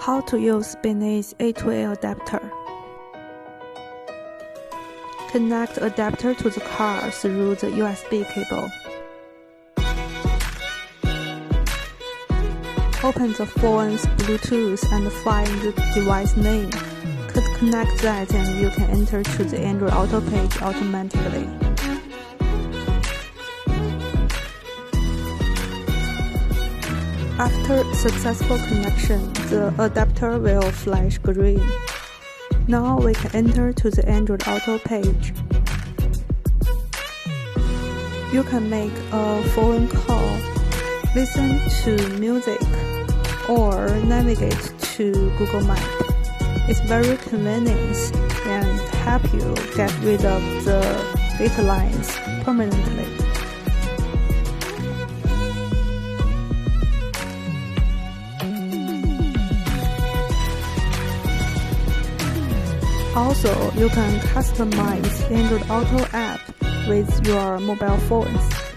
How to use Binize A2A adapter. Connect the adapter to the car through the USB cable. Open the phone's Bluetooth and find the device name. Connect that and you can enter to the Android Auto page automatically. After successful connection, the adapter will flash green. Now we can enter to the Android Auto page. You can make a phone call, listen to music, or navigate to Google Maps. It's very convenient and help you get rid of the data lines permanently. Also, you can customize Android Auto app with your mobile phones.